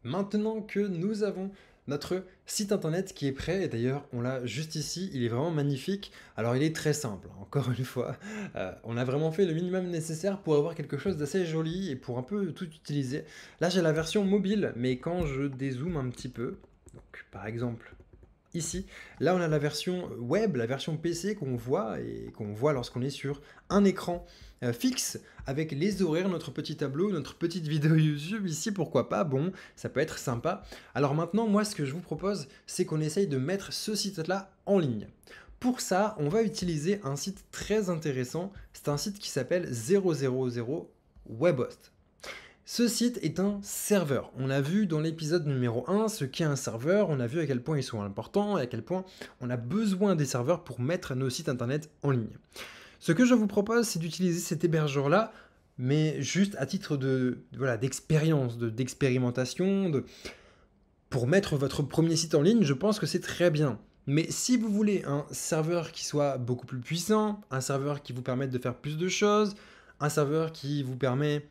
Maintenant que nous avons notre site internet qui est prêt, et d'ailleurs on l'a juste ici, il est vraiment magnifique. Alors il est très simple, hein, encore une fois, on a vraiment fait le minimum nécessaire pour avoir quelque chose d'assez joli et pour un peu tout utiliser. Là j'ai la version mobile, mais quand je dézoome un petit peu, donc par exemple ici, là on a la version web, la version PC qu'on voit et qu'on voit lorsqu'on est sur un écran fixe avec les horaires, notre petit tableau, notre petite vidéo YouTube ici, pourquoi pas, bon, ça peut être sympa. Alors maintenant, moi ce que je vous propose, c'est qu'on essaye de mettre ce site-là en ligne. Pour ça, on va utiliser un site très intéressant, c'est un site qui s'appelle 000 Webhost. Ce site est un serveur. On a vu dans l'épisode numéro 1 ce qu'est un serveur, on a vu à quel point ils sont importants et à quel point on a besoin des serveurs pour mettre nos sites internet en ligne. Ce que je vous propose, c'est d'utiliser cet hébergeur-là, mais juste à titre de voilà, d'expérience, d'expérimentation, pour mettre votre premier site en ligne, je pense que c'est très bien. Mais si vous voulez un serveur qui soit beaucoup plus puissant, un serveur qui vous permette de faire plus de choses, un serveur qui vous permet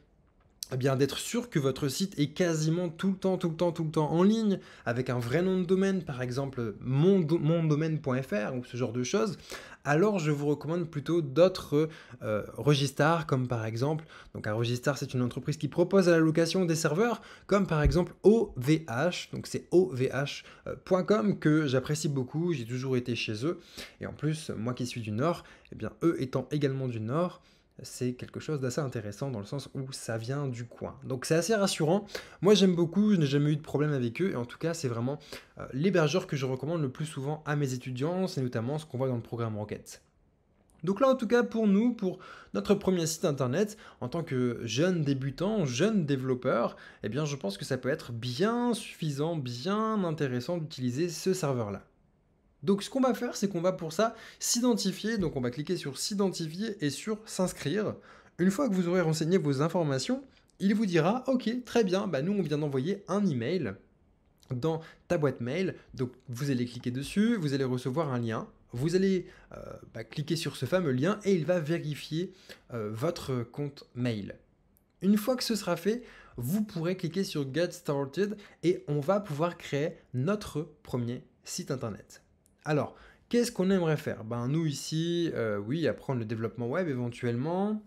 eh bien, d'être sûr que votre site est quasiment tout le temps en ligne, avec un vrai nom de domaine, par exemple mondomaine.fr ou ce genre de choses, alors je vous recommande plutôt d'autres Registar, comme par exemple, donc un Registar c'est une entreprise qui propose à la location des serveurs, comme par exemple OVH, donc c'est ovh.com que j'apprécie beaucoup, j'ai toujours été chez eux, et en plus, moi qui suis du Nord, eh bien eux étant également du Nord, c'est quelque chose d'assez intéressant dans le sens où ça vient du coin. Donc c'est assez rassurant. Moi j'aime beaucoup, je n'ai jamais eu de problème avec eux et en tout cas c'est vraiment l'hébergeur que je recommande le plus souvent à mes étudiants, c'est notamment ce qu'on voit dans le programme Rocket. Donc là en tout cas pour nous, pour notre premier site internet, en tant que jeune débutant, jeune développeur, eh bien je pense que ça peut être bien suffisant, bien intéressant d'utiliser ce serveur-là. Donc ce qu'on va faire, c'est qu'on va pour ça s'identifier. Donc on va cliquer sur s'identifier et sur s'inscrire. Une fois que vous aurez renseigné vos informations, il vous dira OK, très bien, bah nous on vient d'envoyer un email dans ta boîte mail. Donc vous allez cliquer dessus, vous allez recevoir un lien. Vous allez cliquer sur ce fameux lien et il va vérifier votre compte mail. Une fois que ce sera fait, vous pourrez cliquer sur Get Started et on va pouvoir créer notre premier site internet. Alors, qu'est-ce qu'on aimerait faire? Ben, nous ici, oui, apprendre le développement web éventuellement.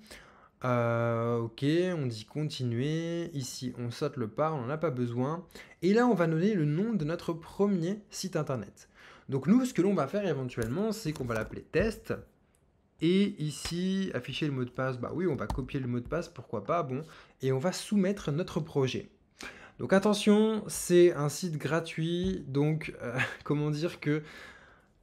Ok, on dit continuer. Ici, on saute le pas, on n'en a pas besoin. Et là, on va donner le nom de notre premier site internet. Donc nous, ce que l'on va faire éventuellement, c'est qu'on va l'appeler test. Et ici, afficher le mot de passe, bah oui, on va copier le mot de passe, pourquoi pas, bon. Et on va soumettre notre projet. Donc attention, c'est un site gratuit, donc comment dire que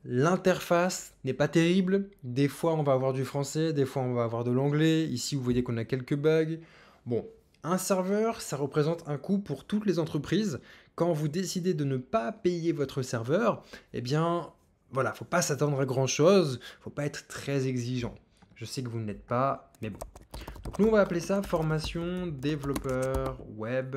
l'interface n'est pas terrible. Des fois, on va avoir du français, des fois, on va avoir de l'anglais. Ici, vous voyez qu'on a quelques bugs. Bon, un serveur, ça représente un coût pour toutes les entreprises. Quand vous décidez de ne pas payer votre serveur, eh bien, voilà, faut pas s'attendre à grand-chose. Faut pas être très exigeant. Je sais que vous ne l'êtes pas, mais bon. Donc nous, on va appeler ça formation développeur web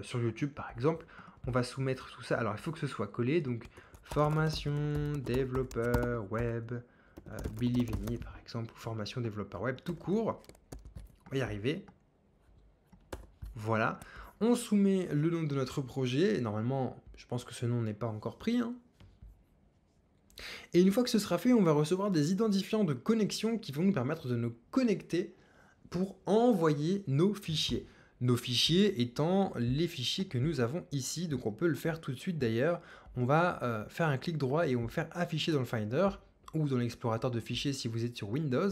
sur YouTube, par exemple. On va soumettre tout ça. Alors, il faut que ce soit collé, donc formation développeur web, Believe in Me par exemple, formation développeur web tout court. On va y arriver. Voilà. On soumet le nom de notre projet. Et normalement, je pense que ce nom n'est pas encore pris, hein. Et une fois que ce sera fait, on va recevoir des identifiants de connexion qui vont nous permettre de nous connecter pour envoyer nos fichiers. Nos fichiers étant les fichiers que nous avons ici, donc on peut le faire tout de suite d'ailleurs. On va faire un clic droit et on va faire afficher dans le Finder ou dans l'explorateur de fichiers si vous êtes sur Windows.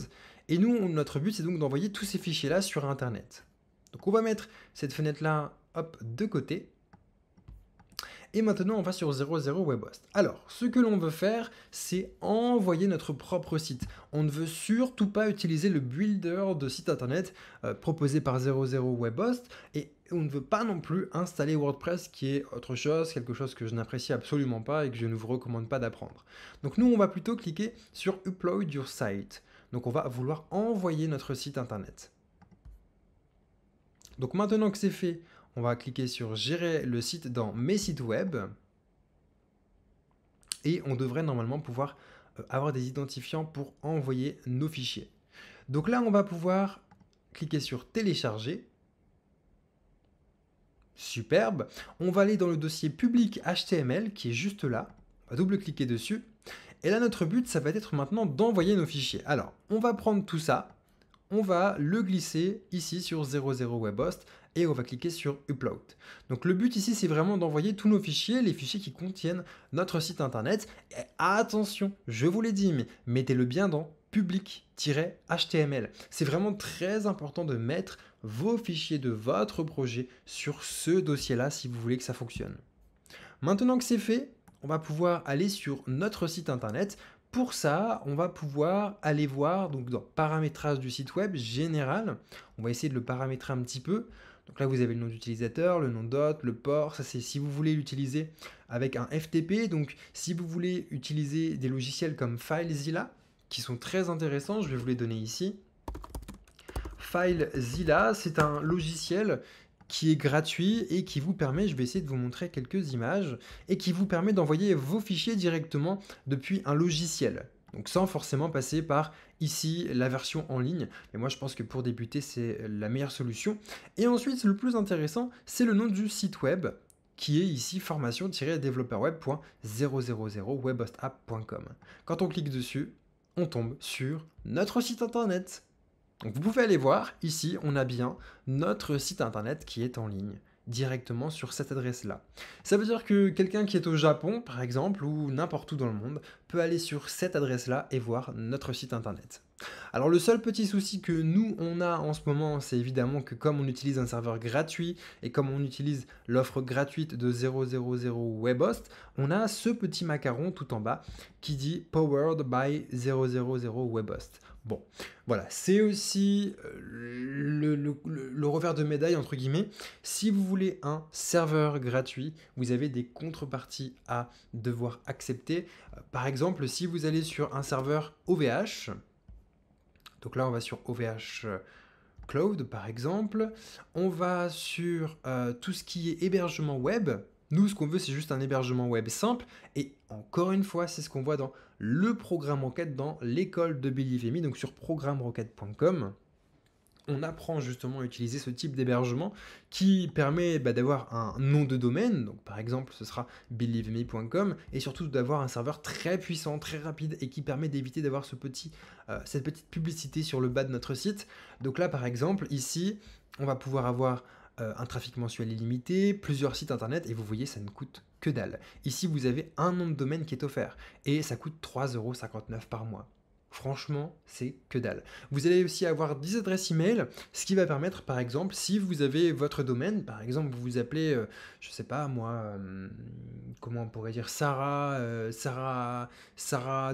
Et nous, notre but c'est donc d'envoyer tous ces fichiers-là sur Internet. Donc on va mettre cette fenêtre-là, hop, de côté. Et maintenant, on va sur 00 Webhost. Alors, ce que l'on veut faire, c'est envoyer notre propre site. On ne veut surtout pas utiliser le builder de site internet proposé par 00 Webhost et on ne veut pas non plus installer WordPress qui est autre chose, quelque chose que je n'apprécie absolument pas et que je ne vous recommande pas d'apprendre. Donc nous, on va plutôt cliquer sur Upload your site. Donc on va vouloir envoyer notre site internet. Donc maintenant que c'est fait, on va cliquer sur gérer le site dans mes sites web et on devrait normalement pouvoir avoir des identifiants pour envoyer nos fichiers. Donc là, on va pouvoir cliquer sur télécharger Superbe. On va aller dans le dossier public HTML qui est juste là. On va double-cliquer dessus. Et là, notre but, ça va être maintenant d'envoyer nos fichiers. Alors, on va prendre tout ça, on va le glisser ici sur 00 Webhost et on va cliquer sur Upload. Donc le but ici, c'est vraiment d'envoyer tous nos fichiers, les fichiers qui contiennent notre site internet. Et attention, je vous l'ai dit, mais mettez-le bien dans public-html. C'est vraiment très important de mettre vos fichiers de votre projet sur ce dossier-là si vous voulez que ça fonctionne. Maintenant que c'est fait, on va pouvoir aller sur notre site internet. Pour ça, on va pouvoir aller voir donc dans paramétrage du site web général. On va essayer de le paramétrer un petit peu. Donc là, vous avez le nom d'utilisateur, le nom d'hôte, le port. Ça, c'est si vous voulez l'utiliser avec un FTP. Donc, si vous voulez utiliser des logiciels comme FileZilla, qui sont très intéressants, je vais vous les donner ici. FileZilla, c'est un logiciel qui est gratuit et qui vous permet, je vais essayer de vous montrer quelques images, et qui vous permet d'envoyer vos fichiers directement depuis un logiciel. Donc sans forcément passer par ici la version en ligne. Mais moi je pense que pour débuter c'est la meilleure solution. Et ensuite le plus intéressant c'est le nom du site web qui est ici formation-developerweb.000webhostapp.com. Quand on clique dessus, on tombe sur notre site internet. Donc vous pouvez aller voir, ici on a bien notre site internet qui est en ligne directement sur cette adresse-là. Ça veut dire que quelqu'un qui est au Japon, par exemple, ou n'importe où dans le monde, peut aller sur cette adresse-là et voir notre site internet. Alors le seul petit souci que nous on a en ce moment, c'est évidemment que comme on utilise un serveur gratuit et comme on utilise l'offre gratuite de 000 Webhost, on a ce petit macaron tout en bas qui dit Powered by 000 Webhost. Bon, voilà, c'est aussi le revers de médaille, entre guillemets. Si vous voulez un serveur gratuit, vous avez des contreparties à devoir accepter. Par exemple, si vous allez sur un serveur OVH, donc là on va sur OVH Cloud par exemple, on va sur tout ce qui est hébergement web. Nous, ce qu'on veut, c'est juste un hébergement web simple. Et encore une fois, c'est ce qu'on voit dans le programme Rocket, dans l'école de Believe Me, donc sur programmerocket.com. On apprend justement à utiliser ce type d'hébergement qui permet d'avoir un nom de domaine. Donc par exemple, ce sera believeme.com et surtout d'avoir un serveur très puissant, très rapide et qui permet d'éviter d'avoir cette petite publicité sur le bas de notre site. Donc là, par exemple, ici, on va pouvoir avoir un trafic mensuel illimité, plusieurs sites internet et vous voyez, ça ne coûte que dalle. Ici, vous avez un nom de domaine qui est offert et ça coûte 3,59 € par mois. Franchement, c'est que dalle. Vous allez aussi avoir 10 adresses email, ce qui va permettre, par exemple, si vous avez votre domaine, par exemple, vous vous appelez, je sais pas moi, comment on pourrait dire, Sarah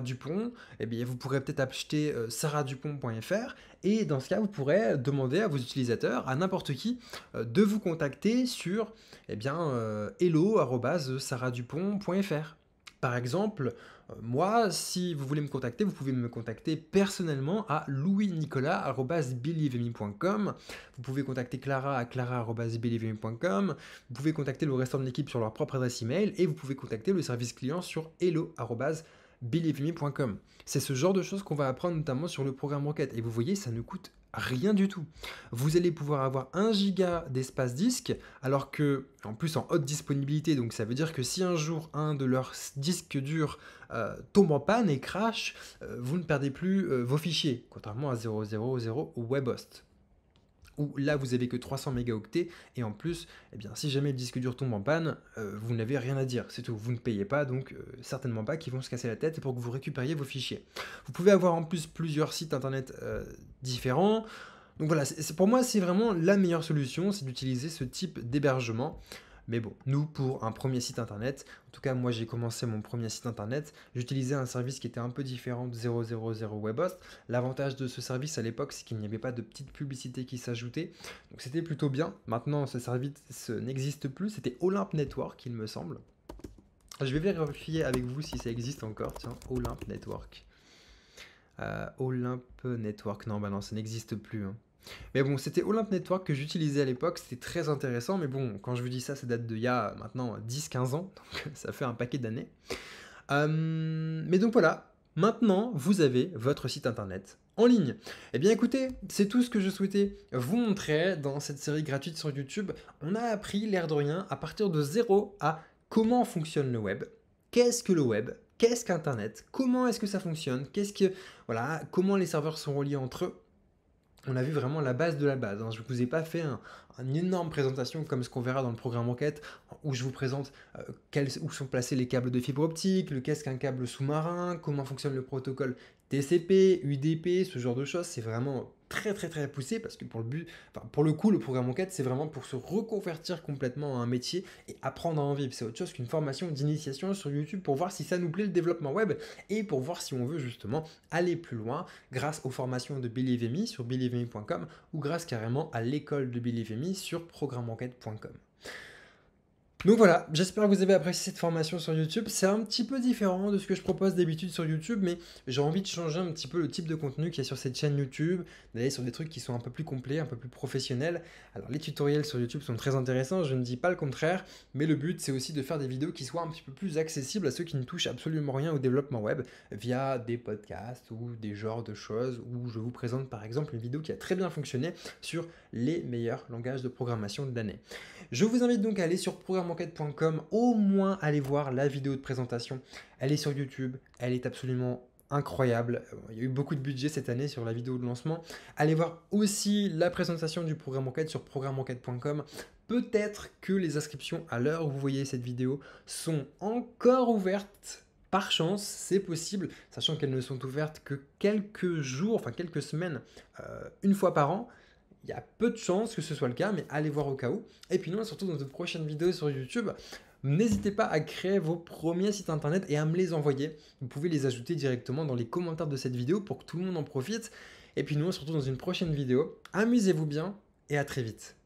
Dupont, eh bien, vous pourrez peut-être acheter sarahdupont.fr et dans ce cas, vous pourrez demander à vos utilisateurs, à n'importe qui, de vous contacter sur hello@sarahdupont.fr. Par exemple, moi, si vous voulez me contacter, vous pouvez me contacter personnellement à louisnicolas@believeme.com. Vous pouvez contacter Clara à clara@believeme.com. Vous pouvez contacter le restant de l'équipe sur leur propre adresse email et vous pouvez contacter le service client sur hello@believeme.com. C'est ce genre de choses qu'on va apprendre notamment sur le programme Rocket. Et vous voyez, ça ne coûte rien du tout. Vous allez pouvoir avoir 1 giga d'espace disque, alors que, en plus en haute disponibilité, donc ça veut dire que si un jour un de leurs disques durs tombe en panne et crash, vous ne perdez plus vos fichiers, contrairement à 000 Webhost, où là vous avez que 300 mégaoctets, et en plus, eh bien, si jamais le disque dur tombe en panne, vous n'avez rien à dire, c'est tout, vous ne payez pas, donc certainement pas qu'ils vont se casser la tête pour que vous récupériez vos fichiers. Vous pouvez avoir en plus plusieurs sites internet différents, donc voilà, pour moi c'est vraiment la meilleure solution, c'est d'utiliser ce type d'hébergement. Mais bon, nous, pour un premier site internet, en tout cas, moi, j'ai commencé mon premier site internet, j'utilisais un service qui était un peu différent de 000 Webhost. L'avantage de ce service à l'époque, c'est qu'il n'y avait pas de petite publicité qui s'ajoutait. Donc, c'était plutôt bien. Maintenant, ce service n'existe plus. C'était Olympe Network, il me semble. Je vais vérifier avec vous si ça existe encore. Tiens, Olympe Network. Olympe Network, non, bah non, ça n'existe plus, hein. Mais bon, c'était Olympe Network que j'utilisais à l'époque, c'était très intéressant, mais bon, quand je vous dis ça, ça date d'il y a maintenant 10-15 ans, donc ça fait un paquet d'années. Mais donc voilà, maintenant, vous avez votre site internet en ligne. Eh bien écoutez, c'est tout ce que je souhaitais vous montrer dans cette série gratuite sur YouTube. On a appris, l'air de rien, à partir de zéro à comment fonctionne le web, qu'est-ce que le web, qu'est-ce qu'Internet, comment est-ce que ça fonctionne, voilà, comment les serveurs sont reliés entre eux. On a vu vraiment la base de la base, hein. Je ne vous ai pas fait une énorme présentation comme ce qu'on verra dans le programme enquête, où je vous présente où sont placés les câbles de fibre optique, qu'est-ce qu'un câble sous-marin, comment fonctionne le protocole TCP, UDP, ce genre de choses. C'est vraiment très poussé parce que pour le coup, le programme enquête, c'est vraiment pour se reconvertir complètement à un métier et apprendre à en vivre. C'est autre chose qu'une formation d'initiation sur YouTube pour voir si ça nous plaît le développement web et pour voir si on veut justement aller plus loin grâce aux formations de Believe.me sur believe.me.com ou grâce carrément à l'école de Believe.me sur programmeenquête.com. Donc voilà, j'espère que vous avez apprécié cette formation sur YouTube. C'est un petit peu différent de ce que je propose d'habitude sur YouTube, mais j'ai envie de changer un petit peu le type de contenu qu'il y a sur cette chaîne YouTube, d'aller sur des trucs qui sont un peu plus complets, un peu plus professionnels. Alors les tutoriels sur YouTube sont très intéressants, je ne dis pas le contraire, mais le but c'est aussi de faire des vidéos qui soient un petit peu plus accessibles à ceux qui ne touchent absolument rien au développement web, via des podcasts ou des genres de choses où je vous présente par exemple une vidéo qui a très bien fonctionné sur les meilleurs langages de programmation de l'année. Je vous invite donc à aller sur programmeenquête.com, au moins aller voir la vidéo de présentation. Elle est sur YouTube, elle est absolument incroyable. Il y a eu beaucoup de budget cette année sur la vidéo de lancement. Allez voir aussi la présentation du programme enquête sur programmeenquête.com. Peut-être que les inscriptions à l'heure où vous voyez cette vidéo sont encore ouvertes. Par chance, c'est possible, sachant qu'elles ne sont ouvertes que quelques jours, enfin quelques semaines, une fois par an. Il y a peu de chances que ce soit le cas, mais allez voir au cas où. Et puis nous, surtout dans de prochaines vidéos sur YouTube, n'hésitez pas à créer vos premiers sites internet et à me les envoyer. Vous pouvez les ajouter directement dans les commentaires de cette vidéo pour que tout le monde en profite. Et puis nous, surtout dans une prochaine vidéo. Amusez-vous bien et à très vite.